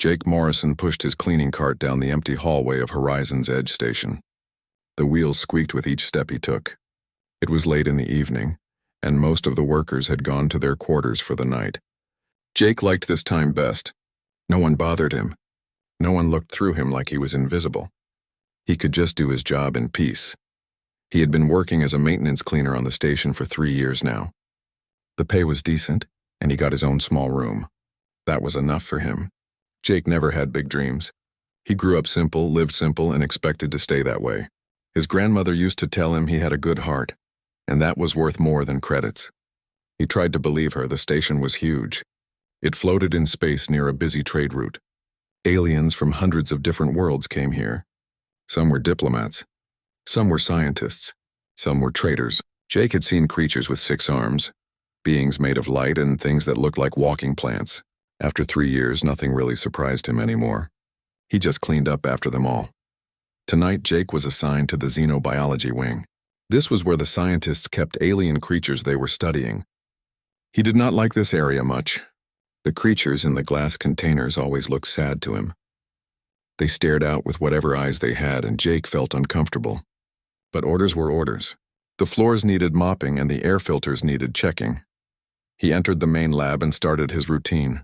Jake Morrison pushed his cleaning cart down the empty hallway of Horizon's Edge station. The wheels squeaked with each step he took. It was late in the evening, and most of the workers had gone to their quarters for the night. Jake liked this time best. No one bothered him. No one looked through him like he was invisible. He could just do his job in peace. He had been working as a maintenance cleaner on the station for 3 years now. The pay was decent, and he got his own small room. That was enough for him. Jake never had big dreams. He grew up simple, lived simple, and expected to stay that way. His grandmother used to tell him he had a good heart, and that was worth more than credits. He tried to believe her. The station was huge. It floated in space near a busy trade route. Aliens from hundreds of different worlds came here. Some were diplomats. Some were scientists. Some were traders. Jake had seen creatures with 6 arms, beings made of light and things that looked like walking plants. After 3 years, nothing really surprised him anymore. He just cleaned up after them all. Tonight, Jake was assigned to the xenobiology wing. This was where the scientists kept alien creatures they were studying. He did not like this area much. The creatures in the glass containers always looked sad to him. They stared out with whatever eyes they had, and Jake felt uncomfortable. But orders were orders. The floors needed mopping and the air filters needed checking. He entered the main lab and started his routine.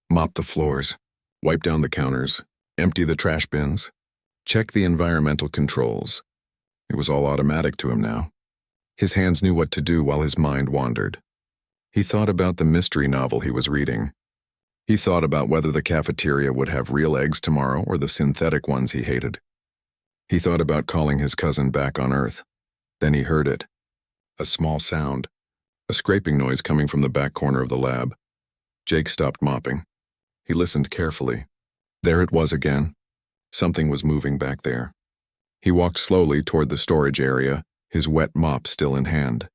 Mop the floors, wipe down the counters, empty the trash bins, check the environmental controls. It was all automatic to him now. His hands knew what to do while his mind wandered. He thought about the mystery novel he was reading. He thought about whether the cafeteria would have real eggs tomorrow or the synthetic ones he hated. He thought about calling his cousin back on Earth. Then he heard it. A small sound. A scraping noise coming from the back corner of the lab. Jake stopped mopping. He listened carefully. There it was again. Something was moving back there. He walked slowly toward the storage area, his wet mop still in hand.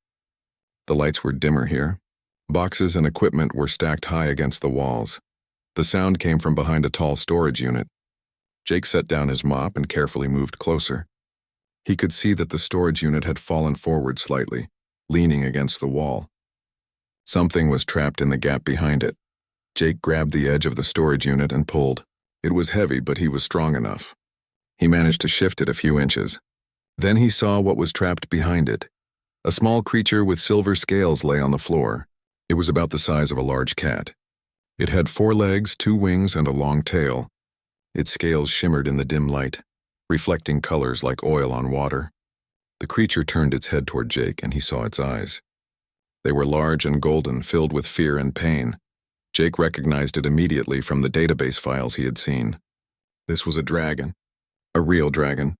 The lights were dimmer here. Boxes and equipment were stacked high against the walls. The sound came from behind a tall storage unit. Jake set down his mop and carefully moved closer. He could see that the storage unit had fallen forward slightly, leaning against the wall. Something was trapped in the gap behind it. Jake grabbed the edge of the storage unit and pulled. It was heavy, but he was strong enough. He managed to shift it a few inches. Then he saw what was trapped behind it. A small creature with silver scales lay on the floor. It was about the size of a large cat. It had 4 legs, 2 wings, and a long tail. Its scales shimmered in the dim light, reflecting colors like oil on water. The creature turned its head toward Jake, and he saw its eyes. They were large and golden, filled with fear and pain. Jake recognized it immediately from the database files he had seen. This was a dragon. A real dragon.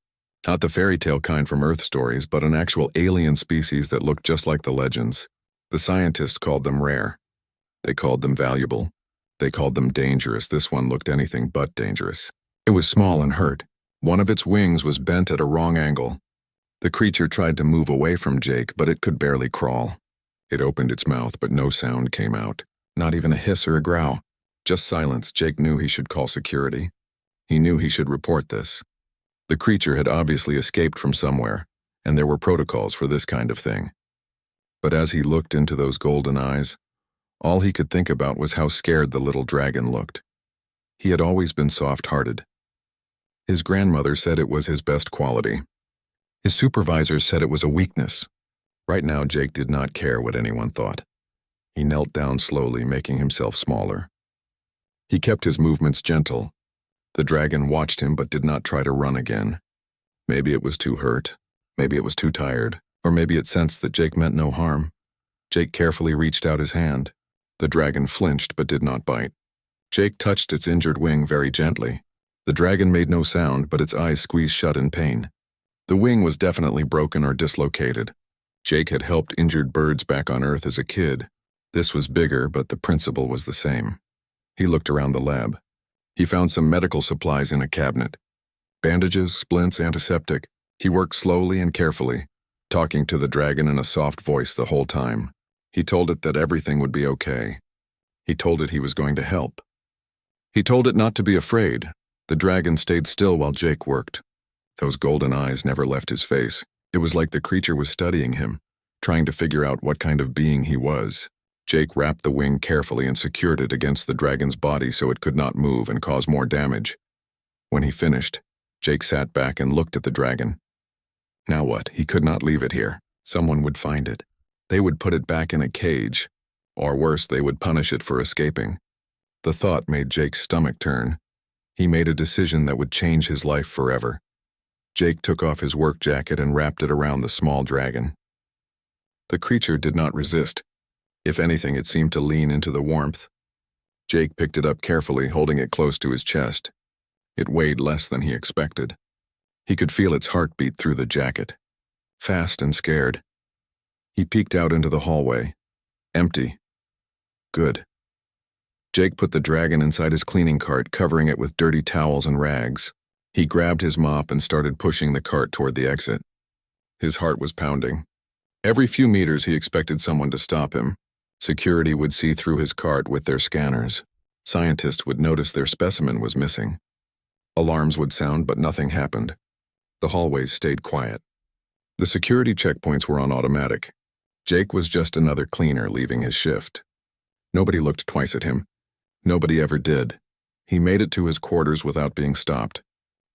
Not the fairy tale kind from Earth stories, but an actual alien species that looked just like the legends. The scientists called them rare. They called them valuable. They called them dangerous. This one looked anything but dangerous. It was small and hurt. One of its wings was bent at a wrong angle. The creature tried to move away from Jake, but it could barely crawl. It opened its mouth, but no sound came out. Not even a hiss or a growl. Just silence. Jake knew he should call security. He knew he should report this. The creature had obviously escaped from somewhere, and there were protocols for this kind of thing. But as he looked into those golden eyes, all he could think about was how scared the little dragon looked. He had always been soft-hearted. His grandmother said it was his best quality. His supervisors said it was a weakness. Right now, Jake did not care what anyone thought. He knelt down slowly, making himself smaller. He kept his movements gentle. The dragon watched him but did not try to run again. Maybe it was too hurt. Maybe it was too tired. Or maybe it sensed that Jake meant no harm. Jake carefully reached out his hand. The dragon flinched but did not bite. Jake touched its injured wing very gently. The dragon made no sound, but its eyes squeezed shut in pain. The wing was definitely broken or dislocated. Jake had helped injured birds back on Earth as a kid. This was bigger, but the principle was the same. He looked around the lab. He found some medical supplies in a cabinet. Bandages, splints, antiseptic. He worked slowly and carefully, talking to the dragon in a soft voice the whole time. He told it that everything would be okay. He told it he was going to help. He told it not to be afraid. The dragon stayed still while Jake worked. Those golden eyes never left his face. It was like the creature was studying him, trying to figure out what kind of being he was. Jake wrapped the wing carefully and secured it against the dragon's body so it could not move and cause more damage. When he finished, Jake sat back and looked at the dragon. Now what? He could not leave it here. Someone would find it. They would put it back in a cage, or worse, they would punish it for escaping. The thought made Jake's stomach turn. He made a decision that would change his life forever. Jake took off his work jacket and wrapped it around the small dragon. The creature did not resist. If anything, it seemed to lean into the warmth. Jake picked it up carefully, holding it close to his chest. It weighed less than he expected. He could feel its heartbeat through the jacket. Fast and scared. He peeked out into the hallway. Empty. Good. Jake put the dragon inside his cleaning cart, covering it with dirty towels and rags. He grabbed his mop and started pushing the cart toward the exit. His heart was pounding. Every few meters he expected someone to stop him. Security would see through his cart with their scanners. Scientists would notice their specimen was missing. Alarms would sound, but nothing happened. The hallways stayed quiet. The security checkpoints were on automatic. Jake was just another cleaner leaving his shift. Nobody looked twice at him. Nobody ever did. He made it to his quarters without being stopped.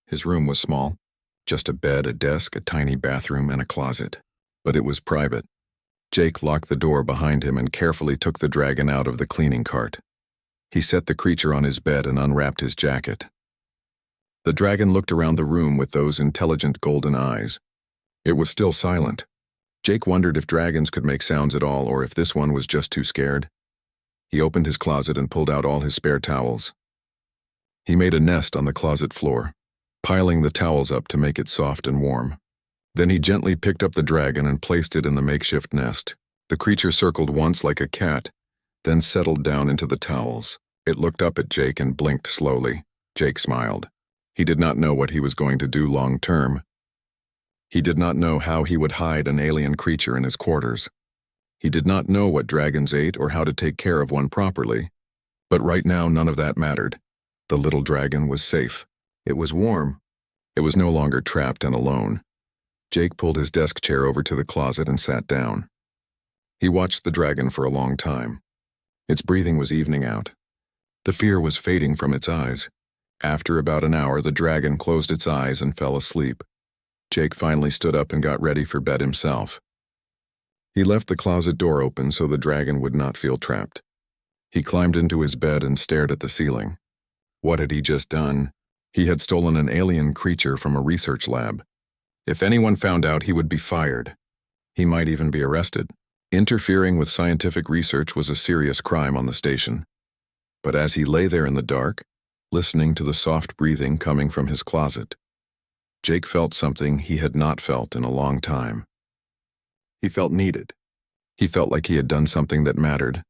His room was small. Just a bed, a desk, a tiny bathroom, and a closet. But it was private. Jake locked the door behind him and carefully took the dragon out of the cleaning cart. He set the creature on his bed and unwrapped his jacket. The dragon looked around the room with those intelligent golden eyes. It was still silent. Jake wondered if dragons could make sounds at all or if this one was just too scared. He opened his closet and pulled out all his spare towels. He made a nest on the closet floor, piling the towels up to make it soft and warm. Then he gently picked up the dragon and placed it in the makeshift nest. The creature circled once like a cat, then settled down into the towels. It looked up at Jake and blinked slowly. Jake smiled. He did not know what he was going to do long term. He did not know how he would hide an alien creature in his quarters. He did not know what dragons ate or how to take care of one properly. But right now, none of that mattered. The little dragon was safe. It was warm. It was no longer trapped and alone. Jake pulled his desk chair over to the closet and sat down. He watched the dragon for a long time. Its breathing was evening out. The fear was fading from its eyes. After about an hour, the dragon closed its eyes and fell asleep. Jake finally stood up and got ready for bed himself. He left the closet door open so the dragon would not feel trapped. He climbed into his bed and stared at the ceiling. What had he just done? He had stolen an alien creature from a research lab. If anyone found out, he would be fired. He might even be arrested. Interfering with scientific research was a serious crime on the station. But as he lay there in the dark, listening to the soft breathing coming from his closet, Jake felt something he had not felt in a long time. He felt needed. He felt like he had done something that mattered.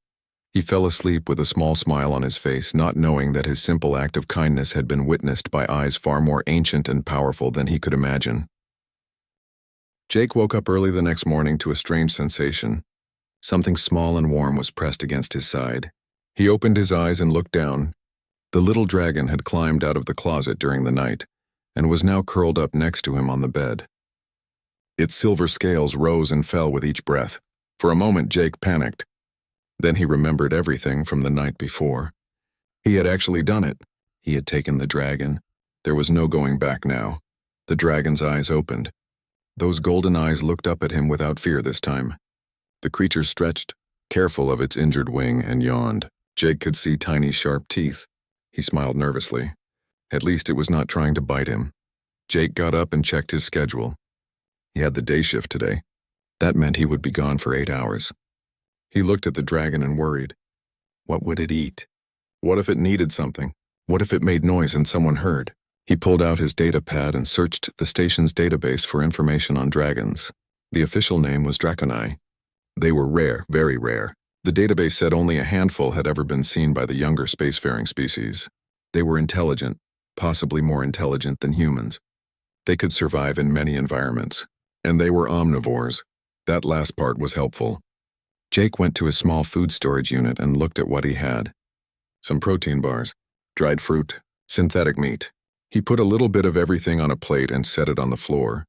He fell asleep with a small smile on his face, not knowing that his simple act of kindness had been witnessed by eyes far more ancient and powerful than he could imagine. Jake woke up early the next morning to a strange sensation. Something small and warm was pressed against his side. He opened his eyes and looked down. The little dragon had climbed out of the closet during the night and was now curled up next to him on the bed. Its silver scales rose and fell with each breath. For a moment, Jake panicked. Then he remembered everything from the night before. He had actually done it. He had taken the dragon. There was no going back now. The dragon's eyes opened. Those golden eyes looked up at him without fear this time. The creature stretched, careful of its injured wing, and yawned. Jake could see tiny, sharp teeth. He smiled nervously. At least it was not trying to bite him. Jake got up and checked his schedule. He had the day shift today. That meant he would be gone for 8 hours. He looked at the dragon and worried. What would it eat? What if it needed something? What if it made noise and someone heard? He pulled out his data pad and searched the station's database for information on dragons. The official name was Draconi. They were rare, very rare. The database said only a handful had ever been seen by the younger spacefaring species. They were intelligent, possibly more intelligent than humans. They could survive in many environments. And they were omnivores. That last part was helpful. Jake went to his small food storage unit and looked at what he had. Some protein bars, dried fruit, synthetic meat. He put a little bit of everything on a plate and set it on the floor.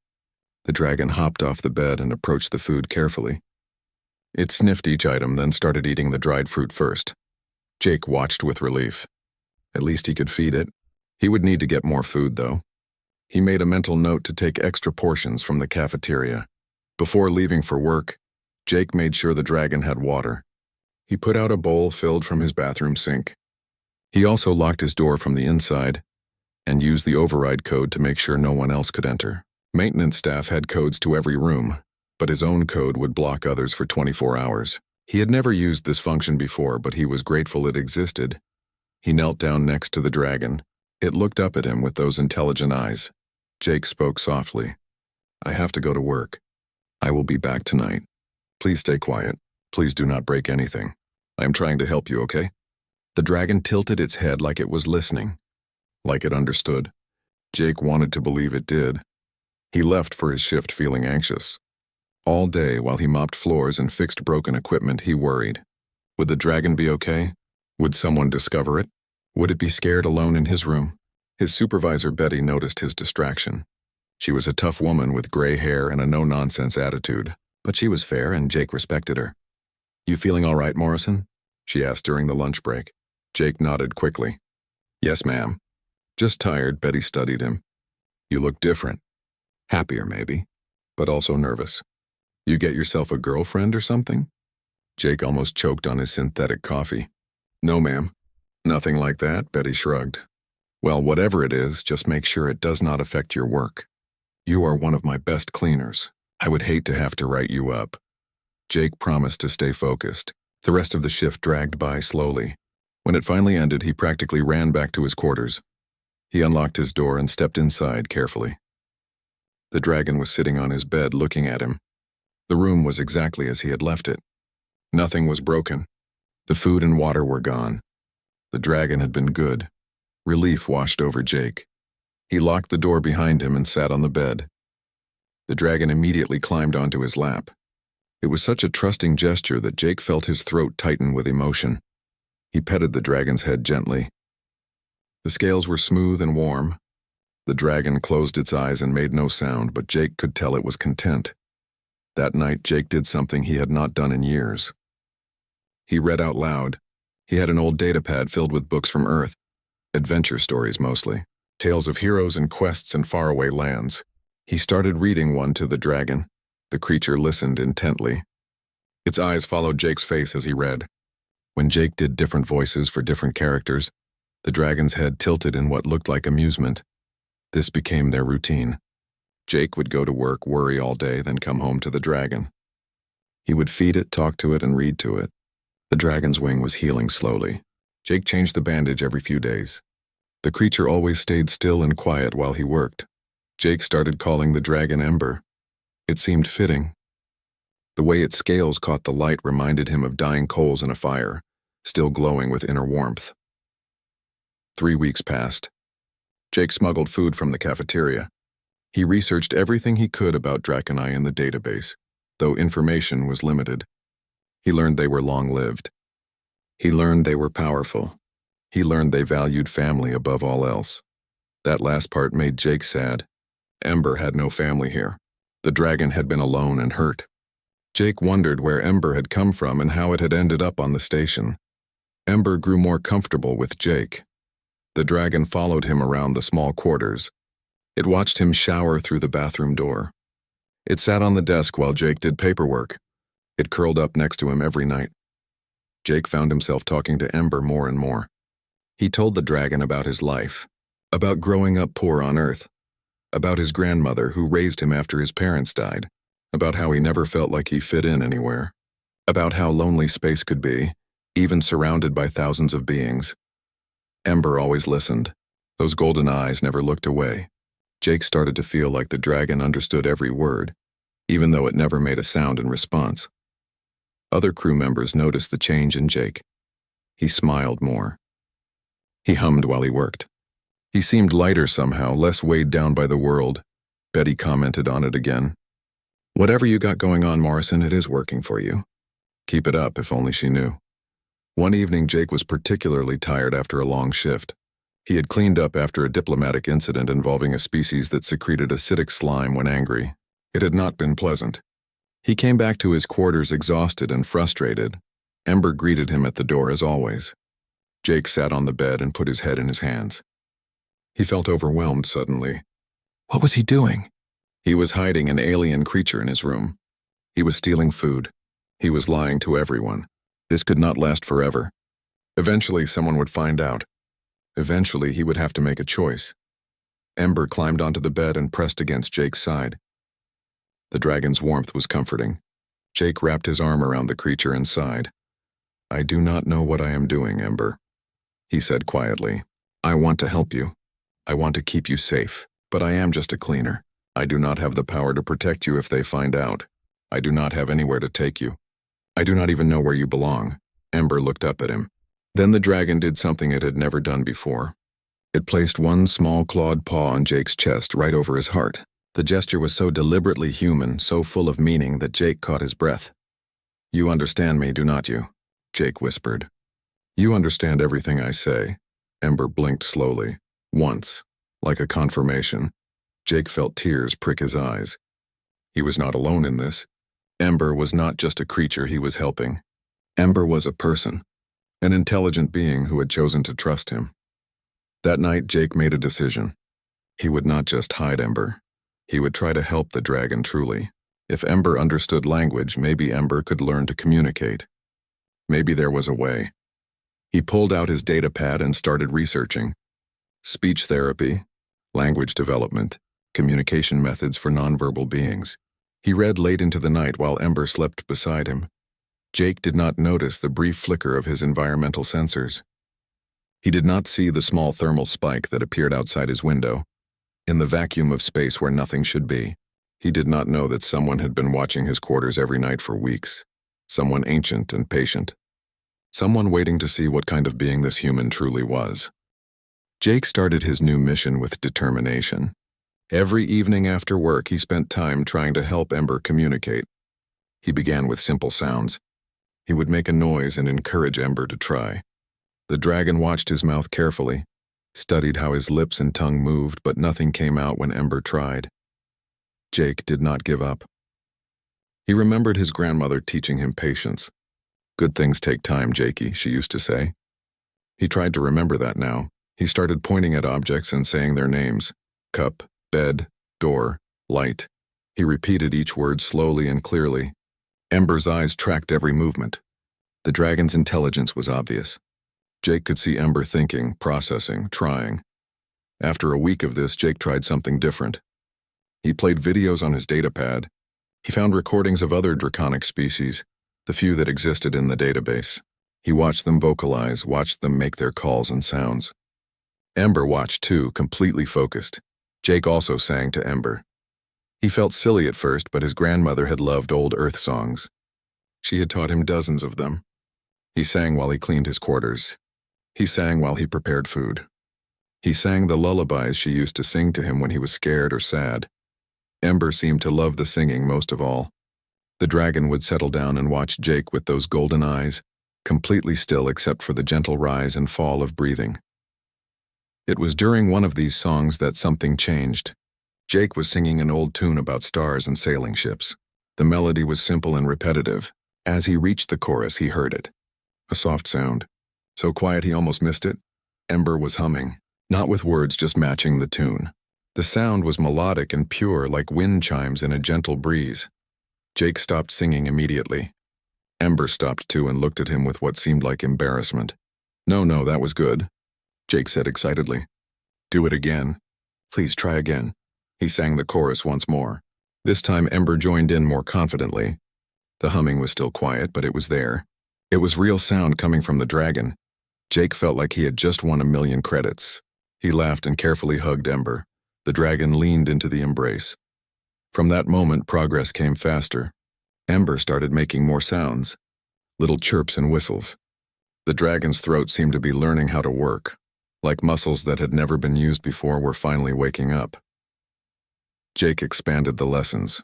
The dragon hopped off the bed and approached the food carefully. It sniffed each item, then started eating the dried fruit first. Jake watched with relief. At least he could feed it. He would need to get more food, though. He made a mental note to take extra portions from the cafeteria. Before leaving for work, Jake made sure the dragon had water. He put out a bowl filled from his bathroom sink. He also locked his door from the inside and used the override code to make sure no one else could enter. Maintenance staff had codes to every room, but his own code would block others for 24 hours. He had never used this function before, but he was grateful it existed. He knelt down next to the dragon. It looked up at him with those intelligent eyes. Jake spoke softly. "I have to go to work. I will be back tonight. Please stay quiet. Please do not break anything. I am trying to help you, okay?" The dragon tilted its head like it was listening, like it understood. Jake wanted to believe it did. He left for his shift feeling anxious. All day, while he mopped floors and fixed broken equipment, he worried. Would the dragon be okay? Would someone discover it? Would it be scared alone in his room? His supervisor, Betty, noticed his distraction. She was a tough woman with gray hair and a no-nonsense attitude, but she was fair and Jake respected her. "You feeling all right, Morrison?" she asked during the lunch break. Jake nodded quickly. "Yes, ma'am." "Just tired," Betty studied him. "You look different. Happier, maybe, but also nervous. You get yourself a girlfriend or something?" Jake almost choked on his synthetic coffee. "No, ma'am. Nothing like that," Betty shrugged. "Well, whatever it is, just make sure it does not affect your work. You are one of my best cleaners. I would hate to have to write you up." Jake promised to stay focused. The rest of the shift dragged by slowly. When it finally ended, he practically ran back to his quarters. He unlocked his door and stepped inside carefully. The dragon was sitting on his bed looking at him. The room was exactly as he had left it. Nothing was broken. The food and water were gone. The dragon had been good. Relief washed over Jake. He locked the door behind him and sat on the bed. The dragon immediately climbed onto his lap. It was such a trusting gesture that Jake felt his throat tighten with emotion. He petted the dragon's head gently. The scales were smooth and warm. The dragon closed its eyes and made no sound, but Jake could tell it was content. That night, Jake did something he had not done in years. He read out loud. He had an old datapad filled with books from Earth, adventure stories mostly, tales of heroes and quests in faraway lands. He started reading one to the dragon. The creature listened intently. Its eyes followed Jake's face as he read. When Jake did different voices for different characters, the dragon's head tilted in what looked like amusement. This became their routine. Jake would go to work, worry all day, then come home to the dragon. He would feed it, talk to it, and read to it. The dragon's wing was healing slowly. Jake changed the bandage every few days. The creature always stayed still and quiet while he worked. Jake started calling the dragon Ember. It seemed fitting. The way its scales caught the light reminded him of dying coals in a fire, still glowing with inner warmth. 3 weeks passed. Jake smuggled food from the cafeteria. He researched everything he could about Draconi in the database, though information was limited. He learned they were long-lived. He learned they were powerful. He learned they valued family above all else. That last part made Jake sad. Ember had no family here. The dragon had been alone and hurt. Jake wondered where Ember had come from and how it had ended up on the station. Ember grew more comfortable with Jake. The dragon followed him around the small quarters. It watched him shower through the bathroom door. It sat on the desk while Jake did paperwork. It curled up next to him every night. Jake found himself talking to Ember more and more. He told the dragon about his life, about growing up poor on Earth, about his grandmother who raised him after his parents died, about how he never felt like he fit in anywhere, about how lonely space could be, even surrounded by thousands of beings. Ember always listened. Those golden eyes never looked away. Jake started to feel like the dragon understood every word, even though it never made a sound in response. Other crew members noticed the change in Jake. He smiled more. He hummed while he worked. He seemed lighter somehow, less weighed down by the world. Betty commented on it again. "Whatever you got going on, Morrison, it is working for you." Keep it up, if only she knew. One evening, Jake was particularly tired after a long shift. He had cleaned up after a diplomatic incident involving a species that secreted acidic slime when angry. It had not been pleasant. He came back to his quarters exhausted and frustrated. Ember greeted him at the door as always. Jake sat on the bed and put his head in his hands. He felt overwhelmed suddenly. What was he doing? He was hiding an alien creature in his room. He was stealing food. He was lying to everyone. This could not last forever. Eventually, someone would find out. Eventually, he would have to make a choice. Ember climbed onto the bed and pressed against Jake's side. The dragon's warmth was comforting. Jake wrapped his arm around the creature and sighed. I do not know what I am doing, Ember, he said quietly. I want to help you. I want to keep you safe, but I am just a cleaner. I do not have the power to protect you if they find out. I do not have anywhere to take you. I do not even know where you belong. Ember looked up at him. Then the dragon did something it had never done before. It placed one small clawed paw on Jake's chest right over his heart. The gesture was so deliberately human, so full of meaning that Jake caught his breath. You understand me, do not you? Jake whispered. You understand everything I say. Ember blinked slowly. Once, like a confirmation. Jake felt tears prick his eyes. He was not alone in this. Ember was not just a creature he was helping. Ember was a person, an intelligent being who had chosen to trust him. That night, Jake made a decision. He would not just hide Ember. He would try to help the dragon truly. If Ember understood language, maybe Ember could learn to communicate. Maybe there was a way. He pulled out his data pad and started researching. Speech therapy, language development, communication methods for nonverbal beings. He read late into the night while Ember slept beside him. Jake did not notice the brief flicker of his environmental sensors. He did not see the small thermal spike that appeared outside his window, in the vacuum of space where nothing should be. He did not know that someone had been watching his quarters every night for weeks. Someone ancient and patient. Someone waiting to see what kind of being this human truly was. Jake started his new mission with determination. Every evening after work, he spent time trying to help Ember communicate. He began with simple sounds. He would make a noise and encourage Ember to try. The dragon watched his mouth carefully, studied how his lips and tongue moved, but nothing came out when Ember tried. Jake did not give up. He remembered his grandmother teaching him patience. Good things take time, Jakey, she used to say. He tried to remember that now. He started pointing at objects and saying their names. Cup, bed, door, light. He repeated each word slowly and clearly. Ember's eyes tracked every movement. The dragon's intelligence was obvious. Jake could see Ember thinking, processing, trying. After a week of this, Jake tried something different. He played videos on his datapad. He found recordings of other draconic species, the few that existed in the database. He watched them vocalize, watched them make their calls and sounds. Ember watched too, completely focused. Jake also sang to Ember. He felt silly at first, but his grandmother had loved old Earth songs. She had taught him dozens of them. He sang while he cleaned his quarters. He sang while he prepared food. He sang the lullabies she used to sing to him when he was scared or sad. Ember seemed to love the singing most of all. The dragon would settle down and watch Jake with those golden eyes, completely still except for the gentle rise and fall of breathing. It was during one of these songs that something changed. Jake was singing an old tune about stars and sailing ships. The melody was simple and repetitive. As he reached the chorus, he heard it. A soft sound. So quiet he almost missed it. Ember was humming, not with words, just matching the tune. The sound was melodic and pure, like wind chimes in a gentle breeze. Jake stopped singing immediately. Ember stopped too and looked at him with what seemed like embarrassment. No, that was good, Jake said excitedly. Do it again. Please try again. He sang the chorus once more. This time Ember joined in more confidently. The humming was still quiet, but it was there. It was real sound coming from the dragon. Jake felt like he had just won 1,000,000 credits. He laughed and carefully hugged Ember. The dragon leaned into the embrace. From that moment, progress came faster. Ember started making more sounds, little chirps and whistles. The dragon's throat seemed to be learning how to work, like muscles that had never been used before were finally waking up. Jake expanded the lessons.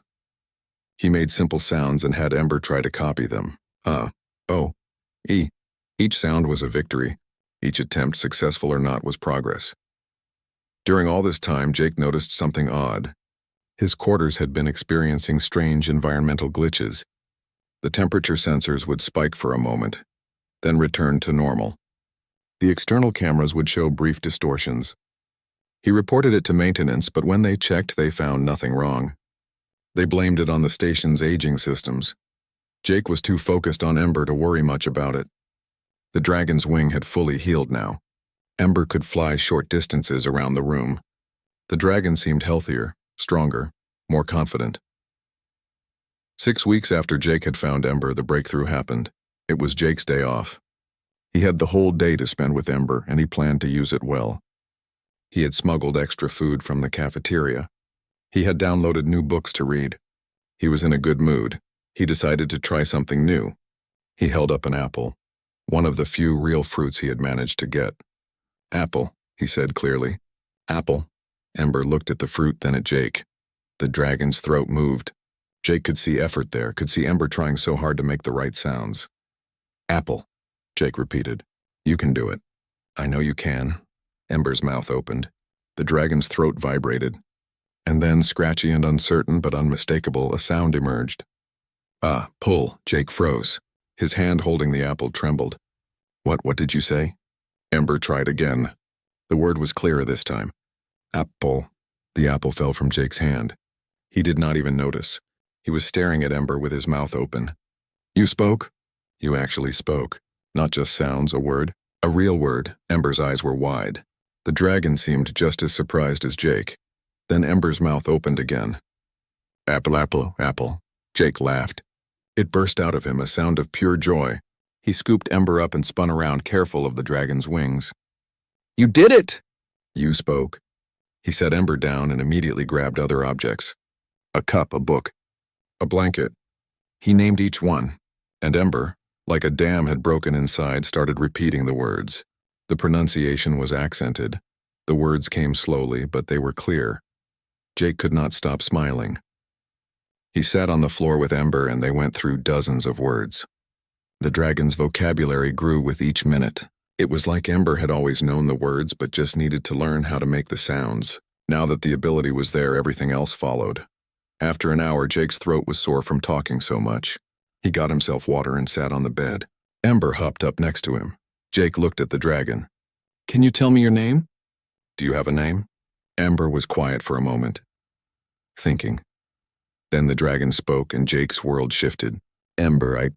He made simple sounds and had Ember try to copy them. O, E. Each sound was a victory. Each attempt, successful or not, was progress. During all this time, Jake noticed something odd. His quarters had been experiencing strange environmental glitches. The temperature sensors would spike for a moment, then return to normal. The external cameras would show brief distortions. He reported it to maintenance, but when they checked, they found nothing wrong. They blamed it on the station's aging systems. Jake was too focused on Ember to worry much about it. The dragon's wing had fully healed now. Ember could fly short distances around the room. The dragon seemed healthier, stronger, more confident. 6 weeks after Jake had found Ember, the breakthrough happened. It was Jake's day off. He had the whole day to spend with Ember, and he planned to use it well. He had smuggled extra food from the cafeteria. He had downloaded new books to read. He was in a good mood. He decided to try something new. He held up an apple, one of the few real fruits he had managed to get. "Apple," he said clearly. "Apple." Ember looked at the fruit, then at Jake. The dragon's throat moved. Jake could see effort there, could see Ember trying so hard to make the right sounds. "Apple," Jake repeated. "You can do it." "I know you can." Ember's mouth opened. The dragon's throat vibrated. And then, scratchy and uncertain but unmistakable, a sound emerged. "Ah, pull." Jake froze. His hand holding the apple trembled. What did you say?" Ember tried again. The word was clearer this time. "Apple." The apple fell from Jake's hand. He did not even notice. He was staring at Ember with his mouth open. "You spoke?" "You actually spoke. Not just sounds, a word. A real word." Ember's eyes were wide. The dragon seemed just as surprised as Jake. Then Ember's mouth opened again. "Apple, apple, apple." Jake laughed. It burst out of him, a sound of pure joy. He scooped Ember up and spun around, careful of the dragon's wings. "You did it!" "You spoke." He set Ember down and immediately grabbed other objects. A cup, a book, a blanket. He named each one, and Ember, like a dam had broken inside, started repeating the words. The pronunciation was accented. The words came slowly, but they were clear. Jake could not stop smiling. He sat on the floor with Ember, and they went through dozens of words. The dragon's vocabulary grew with each minute. It was like Ember had always known the words, but just needed to learn how to make the sounds. Now that the ability was there, everything else followed. After an hour, Jake's throat was sore from talking so much. He got himself water and sat on the bed. Ember hopped up next to him. Jake looked at the dragon. "Can you tell me your name?" "Do you have a name?" Ember was quiet for a moment, thinking. Then the dragon spoke, and Jake's world shifted. "Ember,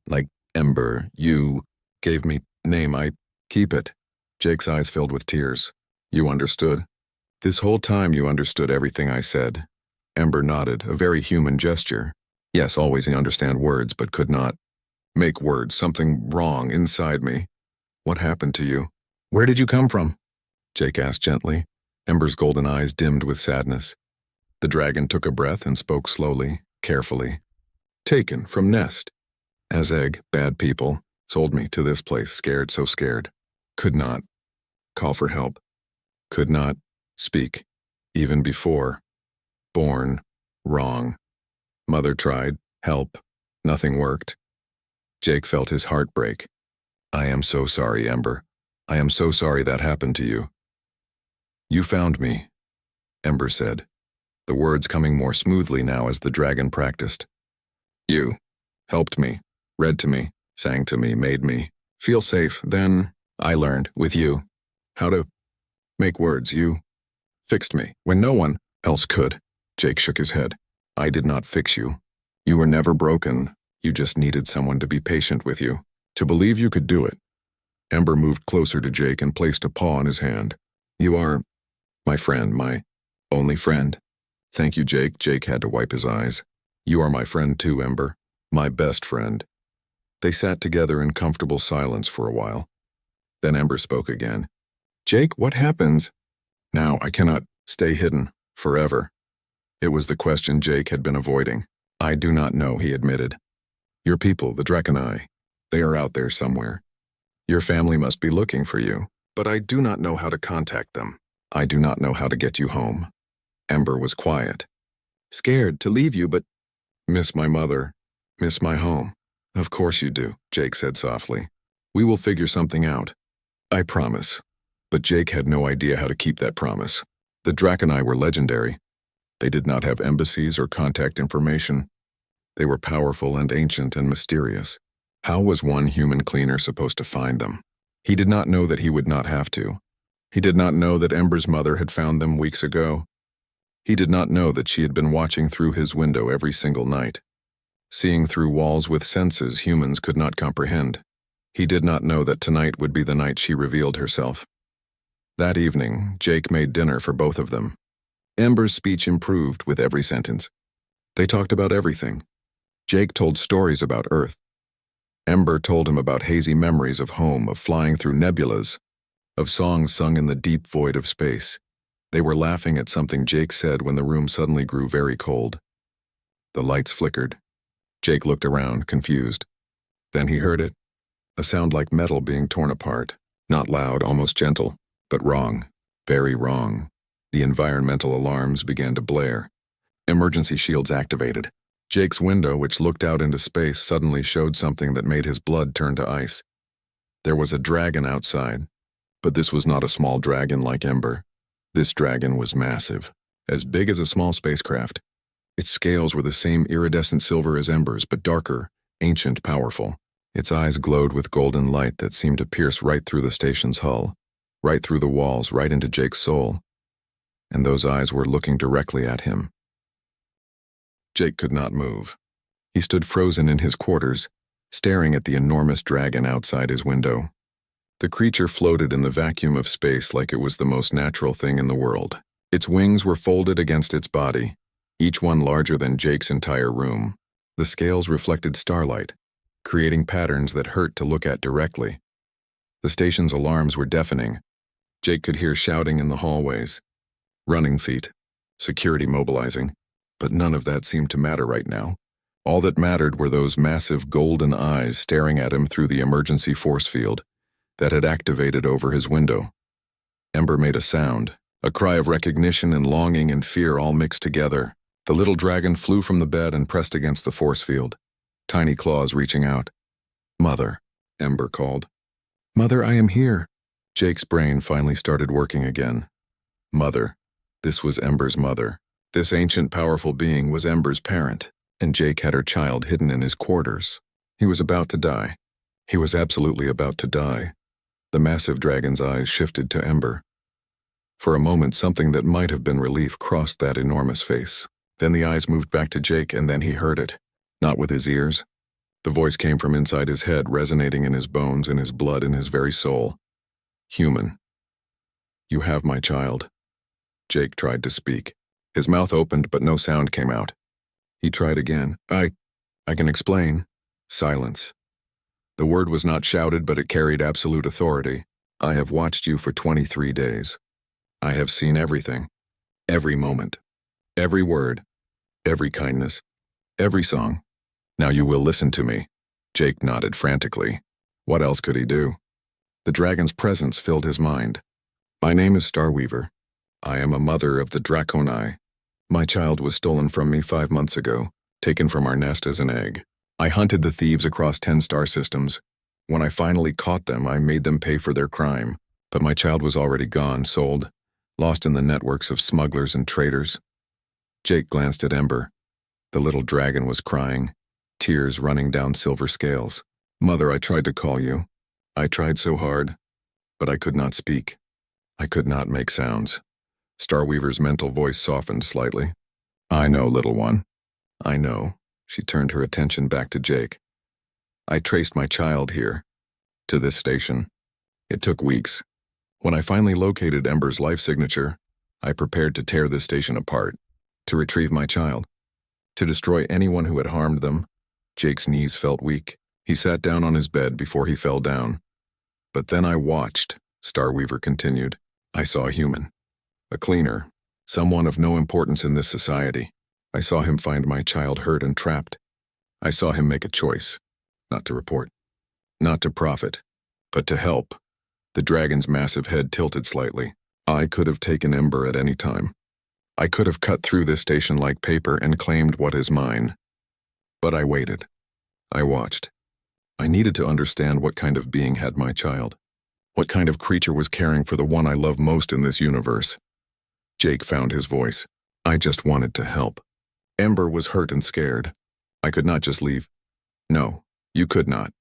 Ember, you gave me name, I keep it." Jake's eyes filled with tears. "You understood? This whole time you understood everything I said." Ember nodded, a very human gesture. Yes, always he understand words, but could not make words. Something wrong inside me. "What happened to you?" "Where did you come from?" Jake asked gently. Ember's golden eyes dimmed with sadness. The dragon took a breath and spoke slowly, carefully. "Taken from nest. As egg, bad people, sold me to this place, scared, so scared. Could not call for help. Could not speak, even before. Born wrong. Mother tried, help, nothing worked." Jake felt his heart break. "I am so sorry, Ember. I am so sorry that happened to you." "You found me," Ember said, the words coming more smoothly now as the dragon practiced. "You helped me, read to me, sang to me, made me feel safe. Then I learned, with you, how to make words. You fixed me when no one else could." Jake shook his head. "I did not fix you. You were never broken. You just needed someone to be patient with you, to believe you could do it." Ember moved closer to Jake and placed a paw on his hand. "You are my friend, my only friend." "Thank you, Jake." Jake had to wipe his eyes. "You are my friend too, Ember. My best friend." They sat together in comfortable silence for a while. Then Ember spoke again. "Jake, what happens?" "Now I cannot stay hidden forever." It was the question Jake had been avoiding. "I do not know," he admitted. "Your people, the Draconai, they are out there somewhere. Your family must be looking for you, but I do not know how to contact them. I do not know how to get you home." Ember was quiet. "Scared to leave you, but miss my mother, miss my home." "Of course you do," Jake said softly. "We will figure something out. I promise." But Jake had no idea how to keep that promise. The Draconai were legendary. They did not have embassies or contact information. They were powerful and ancient and mysterious. How was one human cleaner supposed to find them? He did not know that he would not have to. He did not know that Ember's mother had found them weeks ago. He did not know that she had been watching through his window every single night, seeing through walls with senses humans could not comprehend. He did not know that tonight would be the night she revealed herself. That evening, Jake made dinner for both of them. Ember's speech improved with every sentence. They talked about everything. Jake told stories about Earth. Ember told him about hazy memories of home, of flying through nebulas, of songs sung in the deep void of space. They were laughing at something Jake said when the room suddenly grew very cold. The lights flickered. Jake looked around, confused. Then he heard it. A sound like metal being torn apart. Not loud, almost gentle, but wrong. Very wrong. The environmental alarms began to blare. Emergency shields activated. Jake's window, which looked out into space, suddenly showed something that made his blood turn to ice. There was a dragon outside, but this was not a small dragon like Ember. This dragon was massive, as big as a small spacecraft. Its scales were the same iridescent silver as Ember's, but darker, ancient, powerful. Its eyes glowed with golden light that seemed to pierce right through the station's hull, right through the walls, right into Jake's soul. And those eyes were looking directly at him. Jake could not move. He stood frozen in his quarters, staring at the enormous dragon outside his window. The creature floated in the vacuum of space like it was the most natural thing in the world. Its wings were folded against its body, each one larger than Jake's entire room. The scales reflected starlight, creating patterns that hurt to look at directly. The station's alarms were deafening. Jake could hear shouting in the hallways, running feet, security mobilizing. But none of that seemed to matter right now. All that mattered were those massive golden eyes staring at him through the emergency force field that had activated over his window. Ember made a sound, a cry of recognition and longing and fear all mixed together. The little dragon flew from the bed and pressed against the force field, tiny claws reaching out. "Mother," Ember called. "Mother, I am here." Jake's brain finally started working again. Mother. This was Ember's mother. This ancient, powerful being was Ember's parent, and Jake had her child hidden in his quarters. He was about to die. He was absolutely about to die. The massive dragon's eyes shifted to Ember. For a moment, something that might have been relief crossed that enormous face. Then the eyes moved back to Jake, and then he heard it. Not with his ears. The voice came from inside his head, resonating in his bones, in his blood, in his very soul. "Human. You have my child." Jake tried to speak. His mouth opened, but no sound came out. He tried again. I can explain." Silence. The word was not shouted, but it carried absolute authority. "I have watched you for 23 days. I have seen everything. Every moment. Every word. Every kindness. Every song. Now you will listen to me." Jake nodded frantically. What else could he do? The dragon's presence filled his mind. "My name is Starweaver. I am a mother of the Draconi. My child was stolen from me 5 months ago, taken from our nest as an egg. I hunted the thieves across 10 star systems. When I finally caught them, I made them pay for their crime. But my child was already gone, sold, lost in the networks of smugglers and traders." Jake glanced at Ember. The little dragon was crying, tears running down silver scales. "Mother, I tried to call you. I tried so hard, but I could not speak. I could not make sounds." Starweaver's mental voice softened slightly. "I know, little one. I know." She turned her attention back to Jake. "I traced my child here, to this station. It took weeks. When I finally located Ember's life signature, I prepared to tear this station apart, to retrieve my child, to destroy anyone who had harmed them." Jake's knees felt weak. He sat down on his bed before he fell down. "But then I watched," Starweaver continued. "I saw a human. A cleaner, someone of no importance in this society. I saw him find my child hurt and trapped. I saw him make a choice, not to report, not to profit, but to help." The dragon's massive head tilted slightly. "I could have taken Ember at any time. I could have cut through this station like paper and claimed what is mine. But I waited. I watched. I needed to understand what kind of being had my child. What kind of creature was caring for the one I love most in this universe." Jake found his voice. I just wanted to help. Ember was hurt and scared. I could not just leave. No, you could not.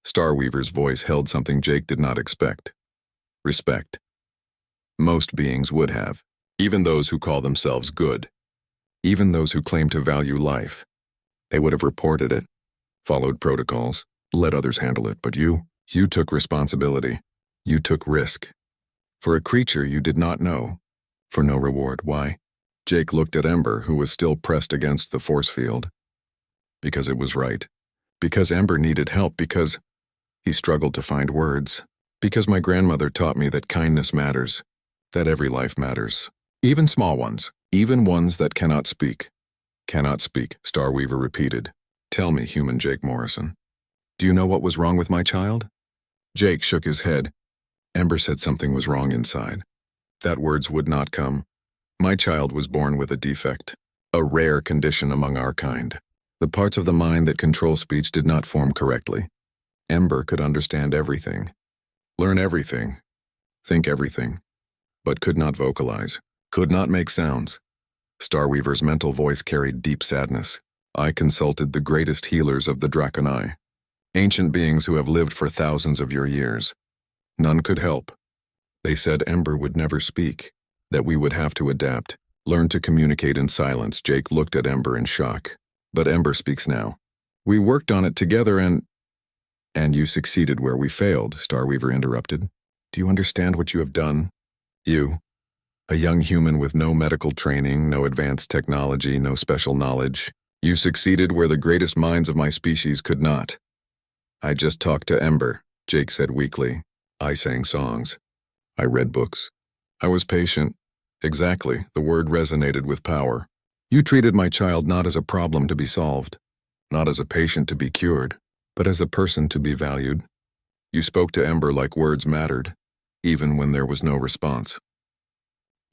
Starweaver's voice held something Jake did not expect. Respect. Most beings would have, even those who call themselves good. Even those who claim to value life. They would have reported it, followed protocols, let others handle it, but you took responsibility. You took risk. For a creature you did not know. For no reward. Why? Jake looked at Ember, who was still pressed against the force field. Because it was right. Because Ember needed help. Because he struggled to find words. Because my grandmother taught me that kindness matters. That every life matters. Even small ones. Even ones that cannot speak. Cannot speak, Starweaver repeated. Tell me, human Jake Morrison. Do you know what was wrong with my child? Jake shook his head. Ember said something was wrong inside. That words would not come. My child was born with a defect. A rare condition among our kind. The parts of the mind that control speech did not form correctly. Ember could understand everything. Learn everything. Think everything. But could not vocalize. Could not make sounds. Starweaver's mental voice carried deep sadness. I consulted the greatest healers of the Draconi. Ancient beings who have lived for thousands of your years. None could help. They said Ember would never speak, that we would have to adapt, learn to communicate in silence. Jake looked at Ember in shock. But Ember speaks now. We worked on it together and you succeeded where we failed, Starweaver interrupted. Do you understand what you have done? You, a young human with no medical training, no advanced technology, no special knowledge. You succeeded where the greatest minds of my species could not. I just talked to Ember, Jake said weakly. I sang songs. I read books. I was patient. Exactly, the word resonated with power. You treated my child not as a problem to be solved, not as a patient to be cured, but as a person to be valued. You spoke to Ember like words mattered, even when there was no response.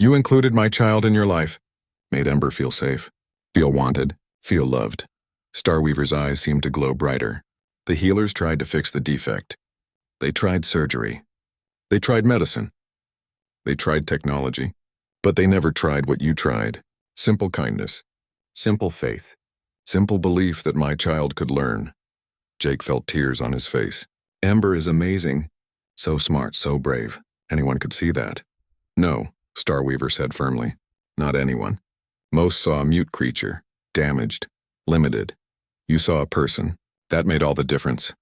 You included my child in your life, made Ember feel safe, feel wanted, feel loved. Starweaver's eyes seemed to glow brighter. The healers tried to fix the defect. They tried surgery. They tried medicine. They tried technology. But they never tried what you tried. Simple kindness. Simple faith. Simple belief that my child could learn. Jake felt tears on his face. Ember is amazing. So smart, so brave. Anyone could see that. No, Starweaver said firmly. Not anyone. Most saw a mute creature. Damaged. Limited. You saw a person. That made all the difference.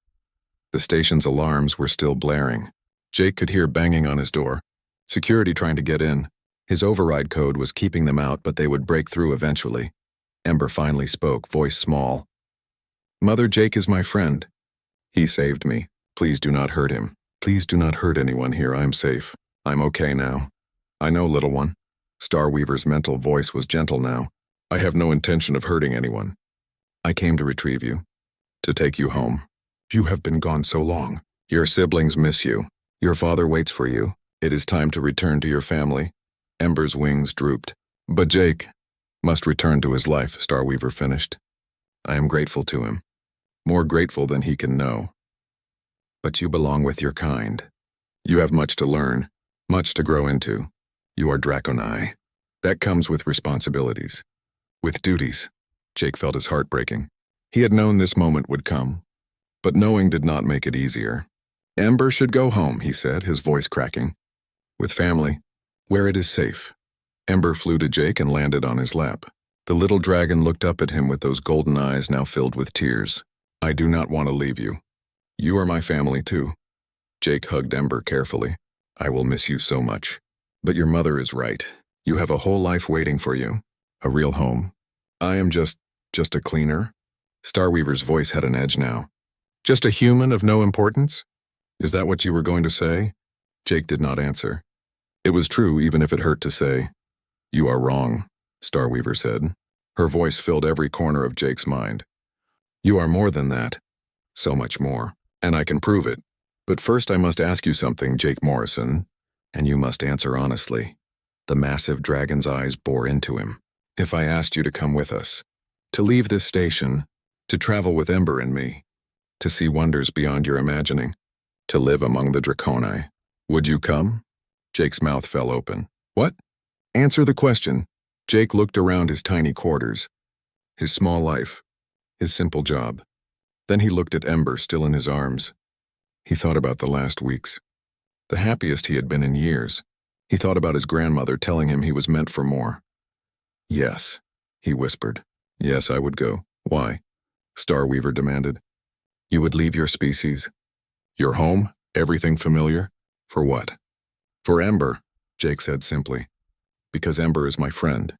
The station's alarms were still blaring. Jake could hear banging on his door. Security trying to get in. His override code was keeping them out, but they would break through eventually. Ember finally spoke, voice small. Mother, Jake is my friend. He saved me. Please do not hurt him. Please do not hurt anyone here. I'm safe. I'm okay now. I know, little one. Starweaver's mental voice was gentle now. I have no intention of hurting anyone. I came to retrieve you. To take you home. You have been gone so long. Your siblings miss you. Your father waits for you. It is time to return to your family. Ember's wings drooped. But Jake must return to his life, Starweaver finished. I am grateful to him. More grateful than he can know. But you belong with your kind. You have much to learn, much to grow into. You are Draconi. That comes with responsibilities. With duties. Jake felt his heart breaking. He had known this moment would come. But knowing did not make it easier. Ember should go home, he said, his voice cracking. With family. Where it is safe. Ember flew to Jake and landed on his lap. The little dragon looked up at him with those golden eyes now filled with tears. I do not want to leave you. You are my family too. Jake hugged Ember carefully. I will miss you so much. But your mother is right. You have a whole life waiting for you. A real home. I am just a cleaner. Starweaver's voice had an edge now. Just a human of no importance? Is that what you were going to say? Jake did not answer. It was true even if it hurt to say. You are wrong, Starweaver said. Her voice filled every corner of Jake's mind. You are more than that. So much more. And I can prove it. But first I must ask you something, Jake Morrison. And you must answer honestly. The massive dragon's eyes bore into him. If I asked you to come with us, to leave this station, to travel with Ember and me, to see wonders beyond your imagining, to live among the Draconi, would you come? Jake's mouth fell open. What? Answer the question. Jake looked around his tiny quarters, his small life, his simple job. Then he looked at Ember still in his arms. He thought about the last weeks, the happiest he had been in years. He thought about his grandmother telling him he was meant for more. Yes, he whispered. Yes, I would go. Why? Starweaver demanded. You would leave your species? Your home? Everything familiar? For what? For Ember, Jake said simply. Because Ember is my friend.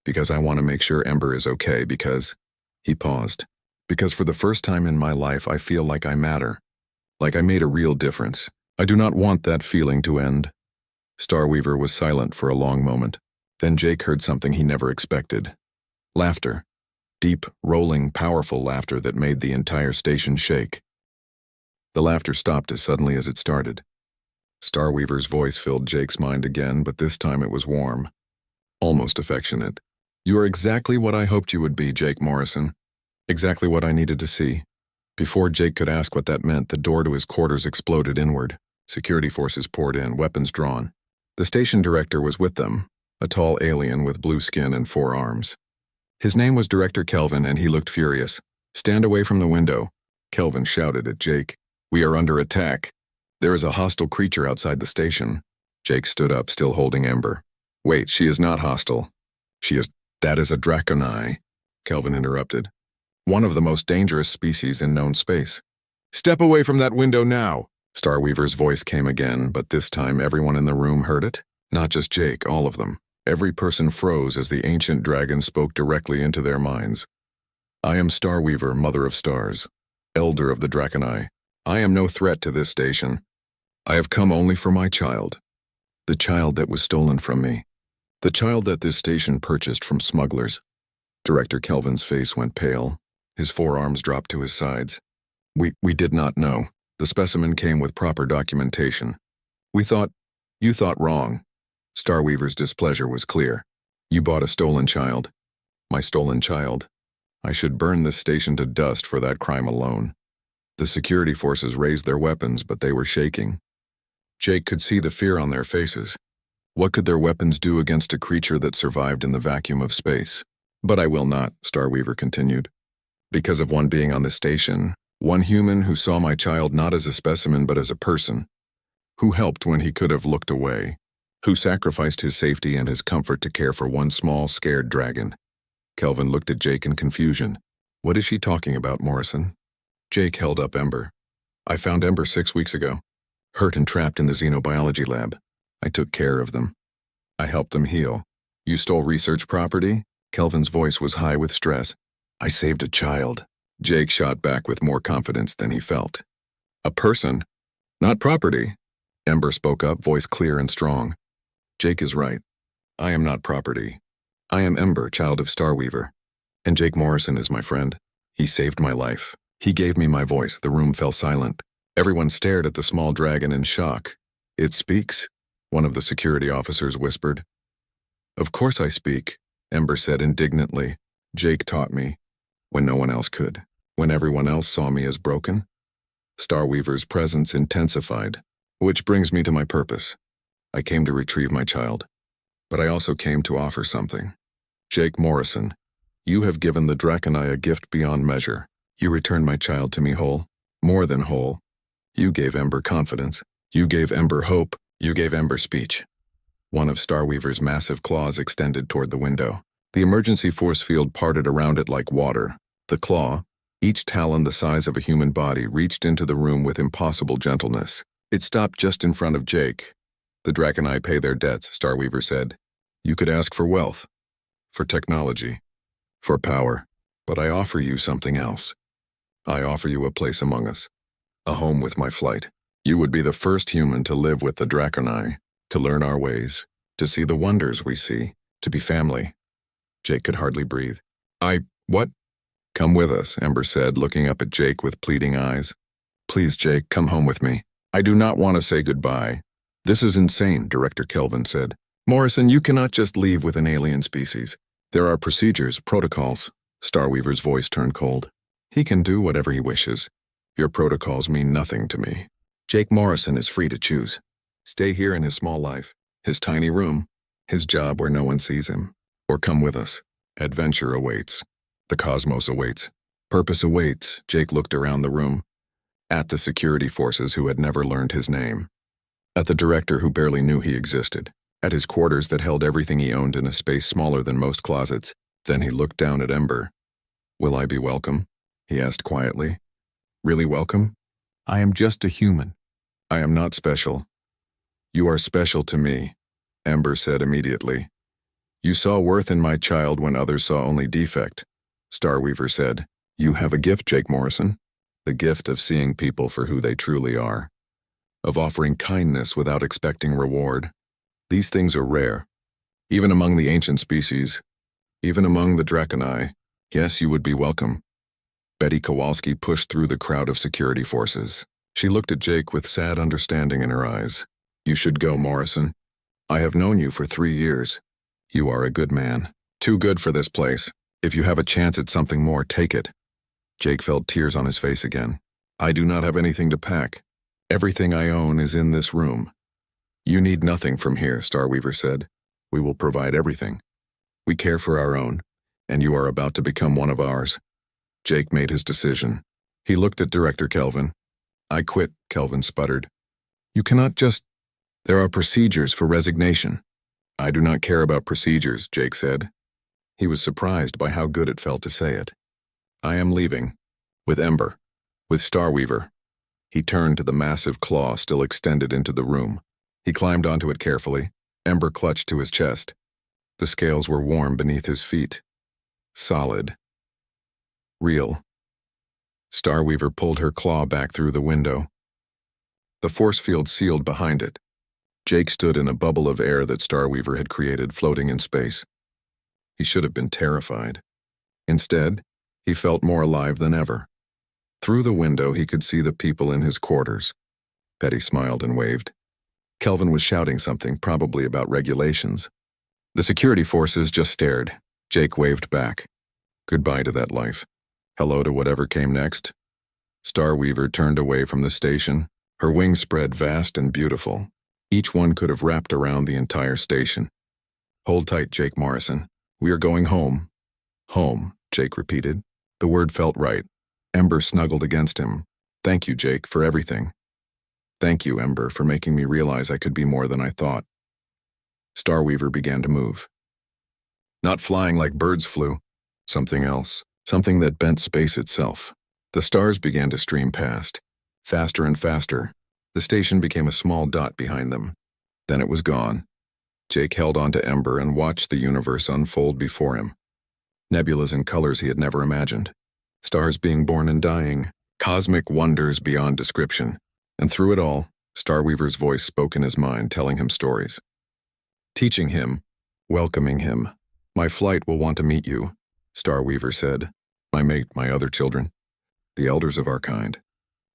Because I want to make sure Ember is okay, because... He paused. Because for the first time in my life I feel like I matter. Like I made a real difference. I do not want that feeling to end. Starweaver was silent for a long moment. Then Jake heard something he never expected. Laughter. Deep, rolling, powerful laughter that made the entire station shake. The laughter stopped as suddenly as it started. Starweaver's voice filled Jake's mind again, but this time it was warm. Almost affectionate. You are exactly what I hoped you would be, Jake Morrison. Exactly what I needed to see. Before Jake could ask what that meant, the door to his quarters exploded inward. Security forces poured in, weapons drawn. The station director was with them, a tall alien with blue skin and 4 arms. His name was Director Kelvin, and he looked furious. Stand away from the window, Kelvin shouted at Jake. We are under attack. There is a hostile creature outside the station. Jake stood up, still holding Ember. Wait, she is not hostile. That is a Draconi, Kelvin interrupted. One of the most dangerous species in known space. Step away from that window now, Starweaver's voice came again, but this time everyone in the room heard it. Not just Jake, all of them. Every person froze as the ancient dragon spoke directly into their minds. I am Starweaver, Mother of Stars, Elder of the Draconi. I am no threat to this station. I have come only for my child. The child that was stolen from me. The child that this station purchased from smugglers. Director Kelvin's face went pale. His forearms dropped to his sides. We did not know. The specimen came with proper documentation. You thought wrong. Starweaver's displeasure was clear. You bought a stolen child. My stolen child. I should burn this station to dust for that crime alone. The security forces raised their weapons, but they were shaking. Jake could see the fear on their faces. What could their weapons do against a creature that survived in the vacuum of space? But I will not, Starweaver continued. Because of one being on the station, one human who saw my child not as a specimen but as a person, who helped when he could have looked away, who sacrificed his safety and his comfort to care for one small, scared dragon. Kelvin looked at Jake in confusion. What is she talking about, Morrison? Jake held up Ember. I found Ember 6 weeks ago, hurt and trapped in the xenobiology lab. I took care of them. I helped them heal. You stole research property? Kelvin's voice was high with stress. I saved a child. Jake shot back with more confidence than he felt. A person, not property. Ember spoke up, voice clear and strong. Jake is right. I am not property. I am Ember, child of Starweaver. And Jake Morrison is my friend. He saved my life. He gave me my voice. The room fell silent. Everyone stared at the small dragon in shock. It speaks, one of the security officers whispered. Of course I speak, Ember said indignantly. Jake taught me. When no one else could. When everyone else saw me as broken. Starweaver's presence intensified. Which brings me to my purpose. I came to retrieve my child. But I also came to offer something. Jake Morrison, you have given the Draconi a gift beyond measure. You returned my child to me whole. More than whole. You gave Ember confidence. You gave Ember hope. You gave Ember speech. One of Starweaver's massive claws extended toward the window. The emergency force field parted around it like water. The claw, each talon the size of a human body, reached into the room with impossible gentleness. It stopped just in front of Jake. The Draconi pay their debts, Starweaver said. You could ask for wealth, for technology, for power, but I offer you something else. I offer you a place among us, a home with my flight. You would be the first human to live with the Draconi, to learn our ways, to see the wonders we see, to be family. Jake could hardly breathe. What? Come with us, Ember said, looking up at Jake with pleading eyes. Please, Jake, come home with me. I do not want to say goodbye. This is insane, Director Kelvin said. Morrison, you cannot just leave with an alien species. There are procedures, protocols. Starweaver's voice turned cold. He can do whatever he wishes. Your protocols mean nothing to me. Jake Morrison is free to choose. Stay here in his small life, his tiny room, his job where no one sees him. Or come with us. Adventure awaits. The cosmos awaits. Purpose awaits. Jake looked around the room. At the security forces who had never learned his name. At the director who barely knew he existed. At his quarters that held everything he owned in a space smaller than most closets. Then he looked down at Ember. Will I be welcome? He asked quietly. Really welcome? I am just a human. I am not special. You are special to me, Ember said immediately. You saw worth in my child when others saw only defect, Starweaver said. You have a gift, Jake Morrison. The gift of seeing people for who they truly are. Of offering kindness without expecting reward. These things are rare. Even among the ancient species. Even among the Draconi. Yes, you would be welcome. Betty Kowalski pushed through the crowd of security forces. She looked at Jake with sad understanding in her eyes. You should go, Morrison. I have known you for 3 years. You are a good man. Too good for this place. If you have a chance at something more, take it. Jake felt tears on his face again. I do not have anything to pack. Everything I own is in this room. You need nothing from here, Starweaver said. We will provide everything. We care for our own, and you are about to become one of ours. Jake made his decision. He looked at Director Kelvin. I quit, Kelvin sputtered. You cannot just... There are procedures for resignation. I do not care about procedures, Jake said. He was surprised by how good it felt to say it. I am leaving. With Ember. With Starweaver. He turned to the massive claw still extended into the room. He climbed onto it carefully. Ember clutched to his chest. The scales were warm beneath his feet. Solid. Real. Starweaver pulled her claw back through the window. The force field sealed behind it. Jake stood in a bubble of air that Starweaver had created floating in space. He should have been terrified. Instead, he felt more alive than ever. Through the window, he could see the people in his quarters. Betty smiled and waved. Kelvin was shouting something, probably about regulations. The security forces just stared. Jake waved back. Goodbye to that life. Hello to whatever came next. Starweaver turned away from the station, her wings spread vast and beautiful. Each one could have wrapped around the entire station. Hold tight, Jake Morrison. We are going home. Home, Jake repeated. The word felt right. Ember snuggled against him. Thank you, Jake, for everything. Thank you, Ember, for making me realize I could be more than I thought. Starweaver began to move. Not flying like birds flew. Something else. Something that bent space itself. The stars began to stream past. Faster and faster. The station became a small dot behind them. Then it was gone. Jake held on to Ember and watched the universe unfold before him. Nebulas in colors he had never imagined. Stars being born and dying. Cosmic wonders beyond description. And through it all, Starweaver's voice spoke in his mind, telling him stories. Teaching him, welcoming him. My flight will want to meet you, Starweaver said. My mate, my other children. The elders of our kind.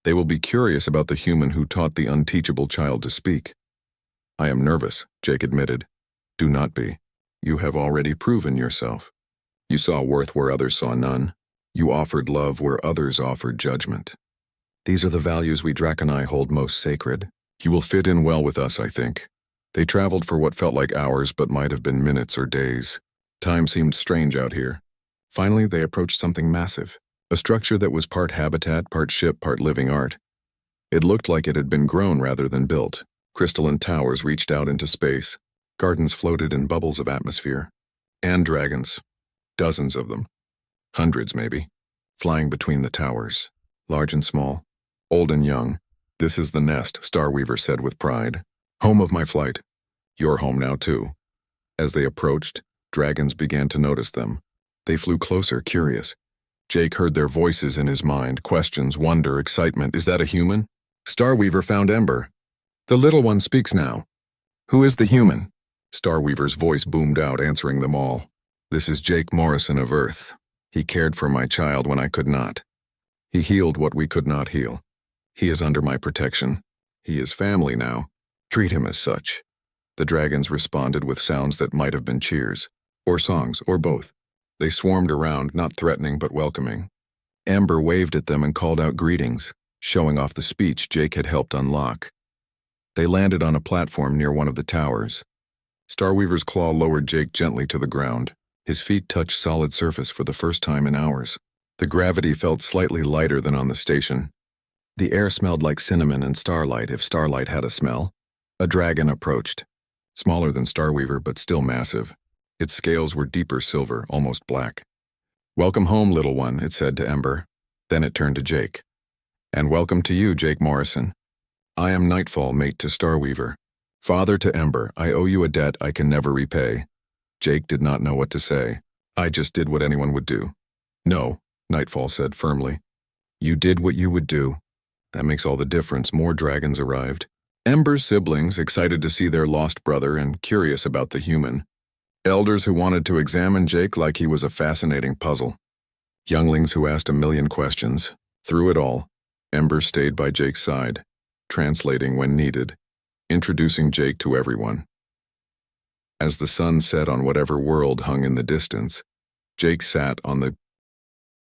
They will be curious about the human who taught the unteachable child to speak. I am nervous, Jake admitted. Do not be. You have already proven yourself. You saw worth where others saw none. You offered love where others offered judgment. These are the values we Draconi hold most sacred. You will fit in well with us, I think. They traveled for what felt like hours but might have been minutes or days. Time seemed strange out here. Finally, they approached something massive. A structure that was part habitat, part ship, part living art. It looked like it had been grown rather than built. Crystalline towers reached out into space. Gardens floated in bubbles of atmosphere. And dragons. Dozens of them. Hundreds, maybe. Flying between the towers. Large and small. Old and young. This is the nest, Starweaver said with pride. Home of my flight. You're home now, too. As they approached, dragons began to notice them. They flew closer, curious. Jake heard their voices in his mind, questions, wonder, excitement. Is that a human? Starweaver found Ember. The little one speaks now. Who is the human? Starweaver's voice boomed out, answering them all. This is Jake Morrison of Earth. He cared for my child when I could not. He healed what we could not heal. He is under my protection. He is family now. Treat him as such. The dragons responded with sounds that might have been cheers. Or songs, or both. They swarmed around, not threatening but welcoming. Ember waved at them and called out greetings, showing off the speech Jake had helped unlock. They landed on a platform near one of the towers. Starweaver's claw lowered Jake gently to the ground. His feet touched solid surface for the first time in hours. The gravity felt slightly lighter than on the station. The air smelled like cinnamon and starlight if starlight had a smell. A dragon approached. Smaller than Starweaver, but still massive. Its scales were deeper silver, almost black. "Welcome home, little one," it said to Ember. Then it turned to Jake. "And welcome to you, Jake Morrison. I am Nightfall, mate to Starweaver. Father to Ember, I owe you a debt I can never repay." Jake did not know what to say. "I just did what anyone would do." "No," Nightfall said firmly. "You did what you would do. That makes all the difference." More dragons arrived. Ember's siblings, excited to see their lost brother and curious about the human. Elders who wanted to examine Jake like he was a fascinating puzzle. Younglings who asked a million questions. Through it all, Ember stayed by Jake's side, translating when needed, introducing Jake to everyone. As the sun set on whatever world hung in the distance, Jake sat on the